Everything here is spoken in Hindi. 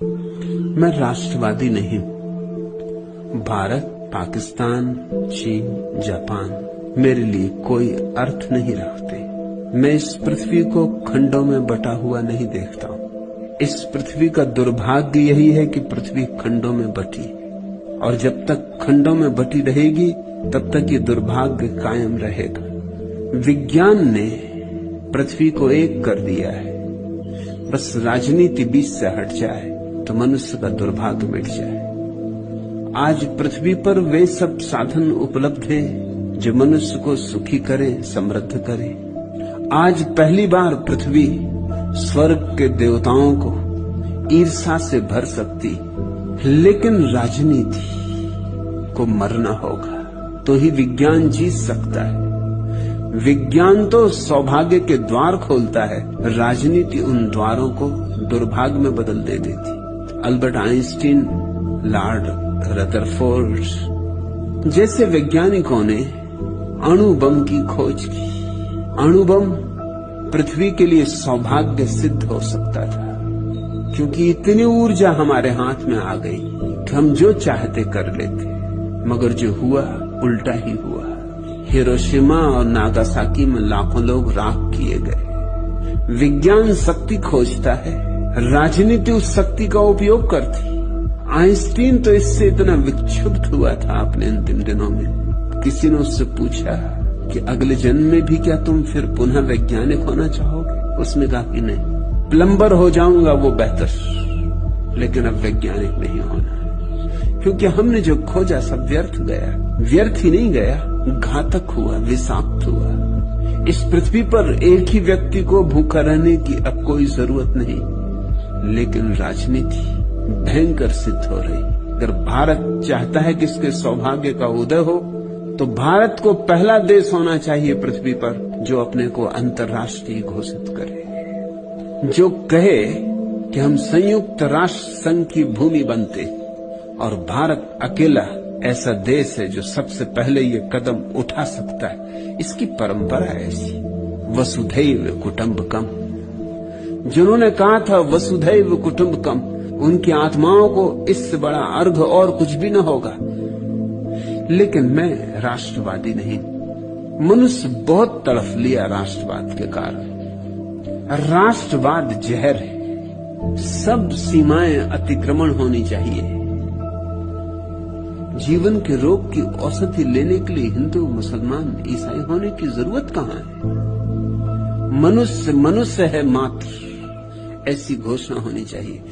मैं राष्ट्रवादी नहीं हूं। भारत, पाकिस्तान, चीन, जापान मेरे लिए कोई अर्थ नहीं रखते। मैं इस पृथ्वी को खंडों में बटा हुआ नहीं देखता हूं। इस पृथ्वी का दुर्भाग्य यही है कि पृथ्वी खंडों में बटी, और जब तक खंडों में बटी रहेगी तब तक ये दुर्भाग्य कायम रहेगा। विज्ञान ने पृथ्वी को एक कर दिया है। बस राजनीति बीच से हट जाए तो मनुष्य का दुर्भाग्य मिट जाए। आज पृथ्वी पर वे सब साधन उपलब्ध हैं जो मनुष्य को सुखी करें, समृद्ध करें। आज पहली बार पृथ्वी स्वर्ग के देवताओं को ईर्ष्या से भर सकती, लेकिन राजनीति को मरना होगा तो ही विज्ञान जीत सकता है। विज्ञान तो सौभाग्य के द्वार खोलता है, राजनीति उन द्वारों को दुर्भाग्य में बदल दे देती। अल्बर्ट आइंस्टीन, लॉर्ड रदरफोर्ड जैसे वैज्ञानिकों ने अणु बम की खोज की। अणु बम पृथ्वी के लिए सौभाग्य सिद्ध हो सकता था, क्योंकि इतनी ऊर्जा हमारे हाथ में आ गई कि हम जो चाहते कर लेते। मगर जो हुआ उल्टा ही हुआ। हिरोशिमा और नागासाकी में लाखों लोग राख किए गए। विज्ञान शक्ति खोजता है, राजनीति उस शक्ति का उपयोग करती। आइंस्टीन तो इससे इतना विक्षुब्ध हुआ था अपने अंतिम दिनों में। किसी ने उससे पूछा कि अगले जन्म में भी क्या तुम फिर पुनः वैज्ञानिक होना चाहोगे? उसने कहा कि नहीं, प्लम्बर हो जाऊंगा वो बेहतर, लेकिन अब वैज्ञानिक नहीं होना, क्योंकि हमने जो खोजा सब व्यर्थ गया। व्यर्थ ही नहीं गया, घातक हुआ, विषाक्त हुआ। इस पृथ्वी पर एक ही व्यक्ति को भूखा रहने की अब कोई जरूरत नहीं, लेकिन राजनीति भयंकर सिद्ध हो रही। अगर भारत चाहता है कि इसके सौभाग्य का उदय हो, तो भारत को पहला देश होना चाहिए पृथ्वी पर जो अपने को अंतर्राष्ट्रीय घोषित करे, जो कहे कि हम संयुक्त राष्ट्र संघ की भूमि बनते, और भारत अकेला ऐसा देश है जो सबसे पहले ये कदम उठा सकता है। इसकी परंपरा ऐसी, वसुधैव कुटुंबकम। जिन्होंने कहा था वसुधैव कुटुंबकम, उनकी आत्माओं को इससे बड़ा अर्घ और कुछ भी न होगा। लेकिन मैं राष्ट्रवादी नहीं। मनुष्य बहुत तड़फ लिया राष्ट्रवाद के कारण। राष्ट्रवाद जहर है। सब सीमाएं अतिक्रमण होनी चाहिए। जीवन के रोग की औषधि लेने के लिए हिंदू, मुसलमान, ईसाई होने की जरूरत कहां है? मनुष्य मनुष्य है मात्र, ऐसी घोषणा होनी चाहिए।